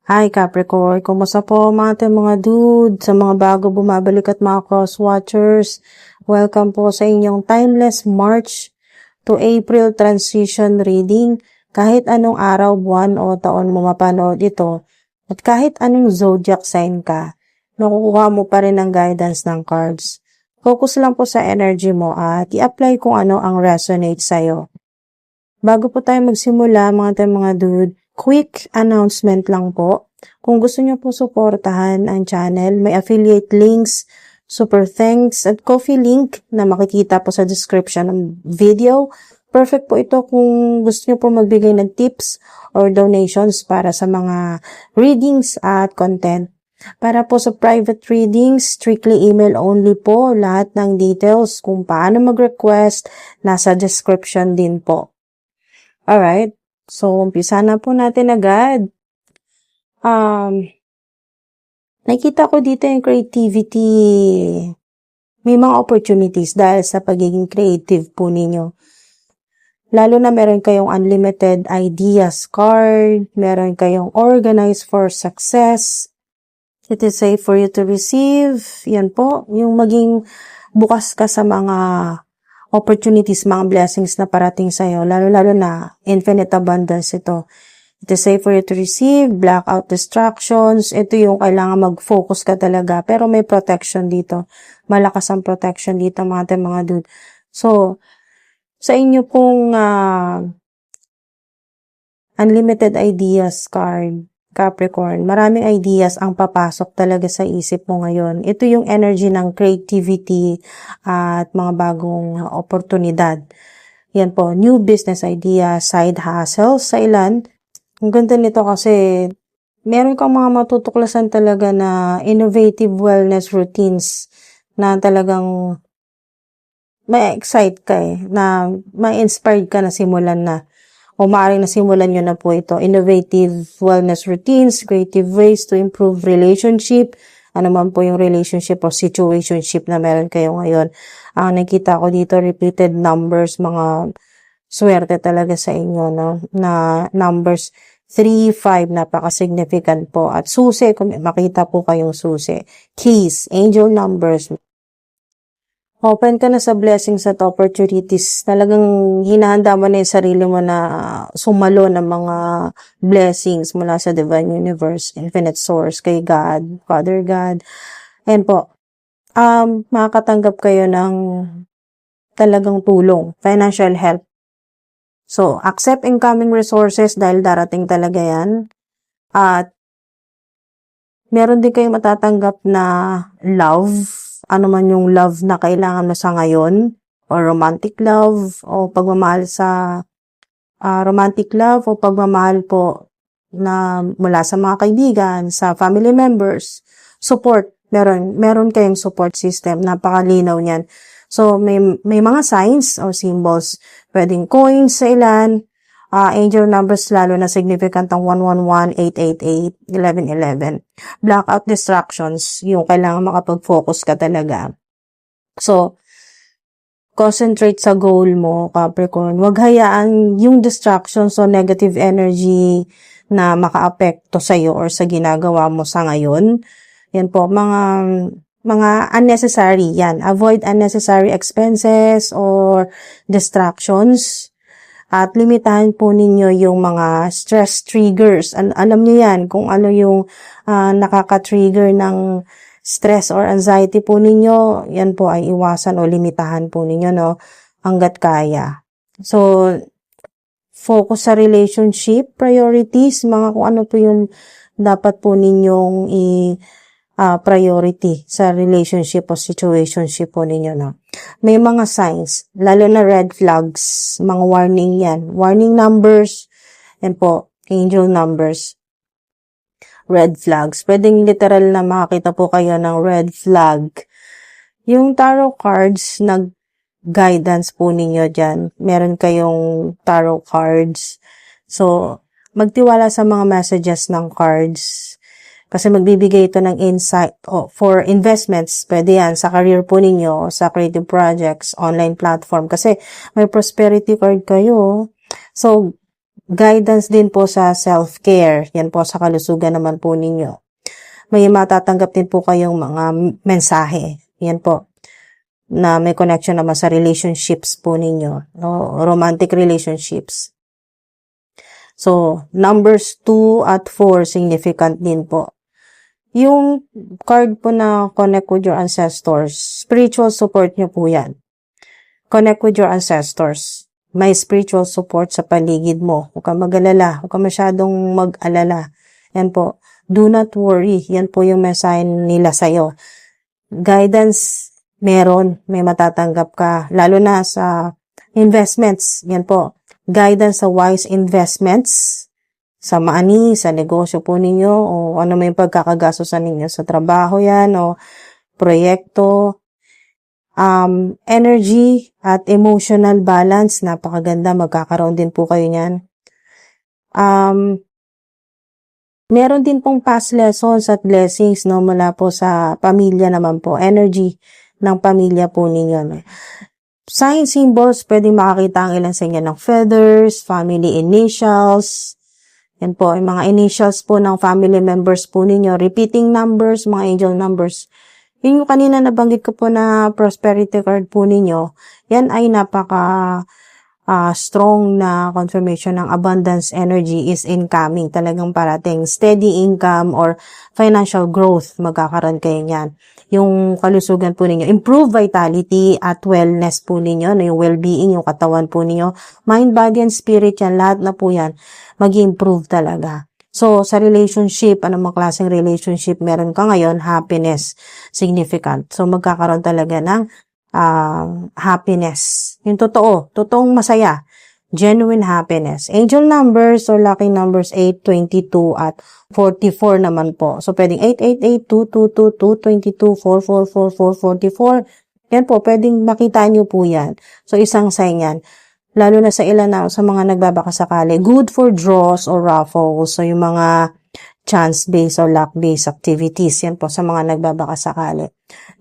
Hi Capricorn, kumusta po mga ating mga dude, sa mga bago bumabalik at mga cross-watchers. Welcome po sa inyong Timeless March to April transition reading. Kahit anong araw, buwan o taon mo mapanood ito, at kahit anong zodiac sign ka, nakukuha mo pa rin ang guidance ng cards. Focus lang po sa energy mo at i-apply kung ano ang resonate sa'yo. Bago po tayo magsimula mga dude, quick announcement lang po. Kung gusto niyo po suportahan ang channel, may affiliate links, super thanks, at coffee link na makikita po sa description ng video. Perfect po ito kung gusto niyo po magbigay ng tips or donations para sa mga readings at content. Para po sa private readings, strictly email only po. Lahat ng details kung paano mag-request, nasa description din po. Alright, so umpisa na po natin agad. Nakita ko dito yung creativity. May mga opportunities dahil sa pagiging creative po ninyo. Lalo na meron kayong unlimited ideas card, meron kayong organized for success. It is safe for you to receive. Yan po, yung maging bukas ka sa mga opportunities, mga blessings na parating sa'yo, lalo-lalo na infinite abundance ito. It is safe for you to receive, blackout distractions, ito yung kailangan mag-focus ka talaga, pero may protection dito. Malakas ang protection dito mga dude. So, sa inyo pong unlimited ideas card, Capricorn, maraming ideas ang papasok talaga sa isip mo ngayon. Ito yung energy ng creativity at mga bagong oportunidad. Yan po, new business idea, side hustles sa ilan. Ang ganda nito kasi meron kang mga matutuklasan talaga na innovative wellness routines na talagang ma-excite ka na ma-inspired ka na simulan na. O maaaring nasimulan nyo na po ito. Innovative wellness routines, creative ways to improve relationship, ano man po yung relationship o situationship na meron kayo ngayon. Ang nakita ko dito, repeated numbers, mga swerte talaga sa inyo, no? Na numbers 3, 5, napaka-significant po. At susi, kung makita po kayong susi. Keys, angel numbers, open ka na sa blessings at opportunities. Talagang hinahanda mo na yung sarili mo na sumalo ng mga blessings mula sa Divine Universe, Infinite Source, kay God, Father God. Ayan po. Makakatanggap kayo ng talagang tulong, financial help. So, accept incoming resources dahil darating talaga yan. At meron din kayong matatanggap na love, ano man yung love na kailangan mo sa ngayon, o romantic love, o pagmamahal sa romantic love, o pagmamahal po na mula sa mga kaibigan, sa family members, support, meron kayong support system, napakalinaw niyan. So, may mga signs o symbols, pwedeng coins sa ilan, angel numbers lalo na significant ang 111, 888, 1111. Blackout distractions, yung kailangan makapag-focus ka talaga. So, concentrate sa goal mo, Capricorn. Huwag hayaan yung distractions o negative energy na maka-apekto sa'yo or sa ginagawa mo sa ngayon. Yan po, mga unnecessary, yan. Avoid unnecessary expenses or distractions. At limitahan po ninyo yung mga stress triggers. Alam niyo yan, kung ano yung nakaka-trigger ng stress or anxiety po ninyo, yan po ay iwasan o limitahan po ninyo, no? Hanggat kaya. So, focus sa relationship, priorities, mga kung ano po yung dapat po ninyong priority sa relationship o situationship po ninyo, no? May mga signs, lalo na red flags, mga warning yan. Warning numbers, yan po, angel numbers. Red flags. Pwedeng literal na makakita po kayo ng red flag. Yung tarot cards, nag-guidance po ninyo dyan. Meron kayong tarot cards. So, magtiwala sa mga messages ng cards. Kasi magbibigay ito ng insight for investments. Pwede yan sa career po ninyo, sa creative projects, online platform. Kasi may prosperity card kayo. So, guidance din po sa self-care. Yan po sa kalusugan naman po ninyo. May matatanggap din po kayong mga mensahe. Yan po. Na may connection naman sa relationships po ninyo. No? Romantic relationships. So, numbers 2 at 4, significant din po. Yung card po na connect with your ancestors, spiritual support nyo po yan. Connect with your ancestors. May spiritual support sa paligid mo. Huwag kang mag-alala. Huwag kang masyadong mag-alala. Yan po. Do not worry. Yan po yung mensahe nila sa'yo. Guidance, meron. May matatanggap ka. Lalo na sa investments. Yan po. Guidance sa wise investments. Sa money, sa negosyo po ninyo. O ano may pagkakagastosan ninyo sa trabaho yan. O proyekto. Energy at emotional balance, napakaganda, magkakaroon din po kayo niyan. Meron din pong past lessons at blessings, no, mula po sa pamilya naman po, energy ng pamilya po ninyo, no. Sign symbols, pwedeng makakita ang ilan sa inyo ng feathers, family initials, yan po, yung mga initials po ng family members po ninyo, repeating numbers, mga angel numbers. Yung kanina nabanggit ko po na prosperity card po ninyo, yan ay napaka strong na confirmation ng abundance energy is incoming. Talagang parating steady income or financial growth, magkakaroon kayo niyan. Yung kalusugan po ninyo, improve vitality at wellness po ninyo, yung well-being, yung katawan po ninyo, mind, body, and spirit yan, lahat na po yan, mag-improve talaga. So, sa relationship, anong klaseng relationship meron ka ngayon, happiness, significant. So, magkakaroon talaga ng happiness. Yung totoong masaya, genuine happiness. Angel numbers or lucky numbers 8, 22, at 44 naman po. So, pwedeng 888, 2222, 222, 4444, 44. Yan po, pwedeng makita nyo po yan. So, isang sign yan. Lalo na sa ilan na sa mga nagbabakasakali. Good for draws or raffles. So, yung mga chance-based or luck-based activities. Yan po sa mga nagbabakasakali.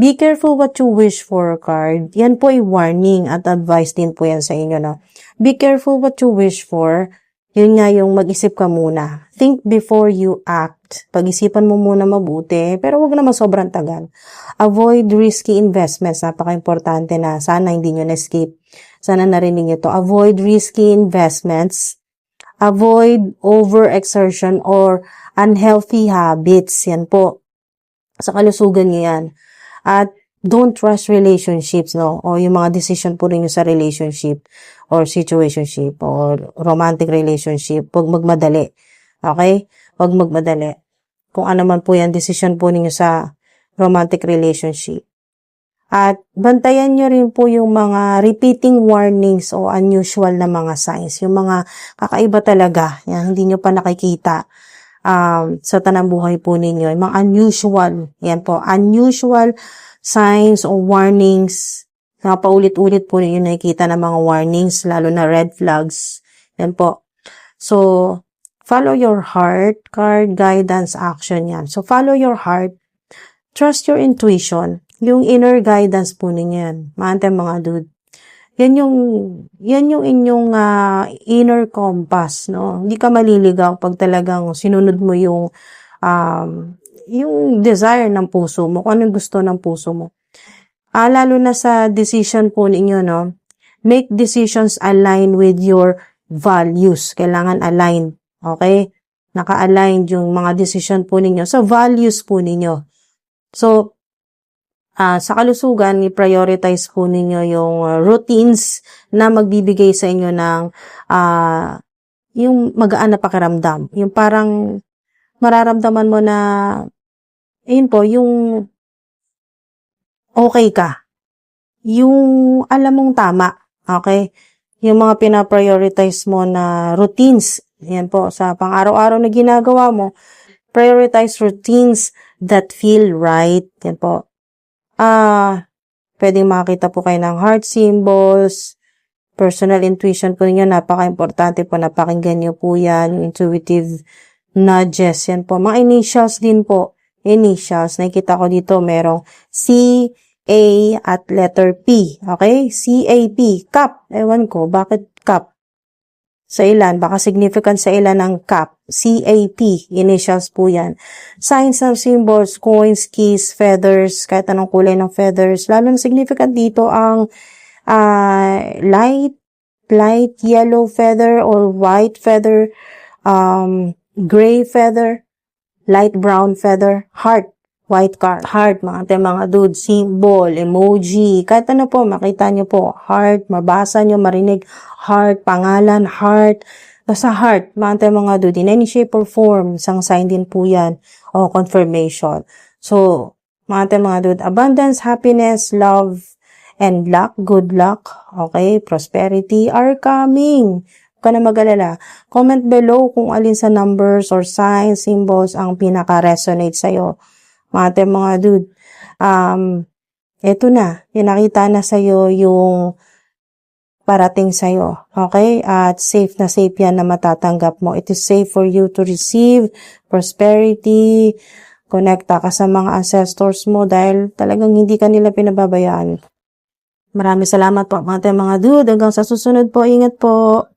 Be careful what you wish for, card. Yan po ay warning at advice din po yan sa inyo, no? Be careful what you wish for. Yun nga yung mag-isip ka muna. Think before you act. Pag-isipan mo muna mabuti, pero wag naman sobrang tagal. Avoid risky investments. Napaka-importante na sana hindi nyo na-escape. Sana narinig nyo to. Avoid risky investments. Avoid overexertion or unhealthy habits. Yan po. Sa kalusugan nyo yan. At don't rush relationships, no? O yung mga decision po rin sa relationship or situationship or romantic relationship. Huwag magmadali. Okay? Huwag magmadali. Kung ano man po yan, decision po ninyo sa romantic relationship. At bantayan nyo rin po yung mga repeating warnings o unusual na mga signs. Yung mga kakaiba talaga. Yan, hindi nyo pa nakikita sa tanang buhay po ninyo. Yung mga unusual. Yan po. Unusual signs o warnings. Mga paulit-ulit po ninyo nakikita ng mga warnings, lalo na red flags. Yan po. So, follow your heart, card, guidance, action yan. So, follow your heart. Trust your intuition. Yung inner guidance po ninyo yan. Mga dude. Yan yung inyong inner compass, no? Hindi ka maliligaw pag talagang sinunod mo yung desire ng puso mo, kung anong gusto ng puso mo. Lalo na sa decision po ninyo, no? Make decisions align with your values. Kailangan align. Okay? Naka-align yung mga decision po ninyo sa values po ninyo. So, sa kalusugan, i-prioritize po ninyo yung routines na magbibigay sa inyo ng yung magaan na pakiramdam. Yung parang mararamdaman mo na yun po, yung okay ka. Yung alam mong tama. Okay? Yung mga pina-prioritize mo na routines. Yan po, sa pang-araw-araw na ginagawa mo, prioritize routines that feel right. Yan po. Pwedeng makita po kayo ng heart symbols, personal intuition po ninyo, napaka-importante po, napakinggan nyo po yan, yung intuitive nudges, yan po. Mga initials din po, initials, nakikita ko dito, merong C, A, at letter P, okay? C-A-P, cup, ewan ko, bakit cup? Sa ilan, baka significant sa ilan ng CAP, CAP, initials po yan. Signs and symbols, coins, keys, feathers, kahit anong kulay ng feathers. Lalo na significant dito ang light yellow feather or white feather, gray feather, light brown feather, heart, white heart, mga dude, symbol, emoji, kahit ano po, makita nyo po, heart, mabasa nyo, marinig, heart, pangalan, heart, basta heart, mga dude, in any shape or form, isang sign din po yan, o confirmation. So, mga dude, abundance, happiness, love, and luck, good luck, okay, prosperity are coming. Huwag ka na mag-alala. Comment below kung alin sa numbers or signs, symbols ang pinaka-resonate sa'yo. Mga dude, eto na, pinakita na sa'yo yung parating sa'yo, okay? At safe na safe yan na matatanggap mo. It is safe for you to receive prosperity, connecta ka sa mga ancestors mo dahil talagang hindi ka nila pinababayaan. Maraming salamat po mga dude. Hanggang sa susunod po, ingat po.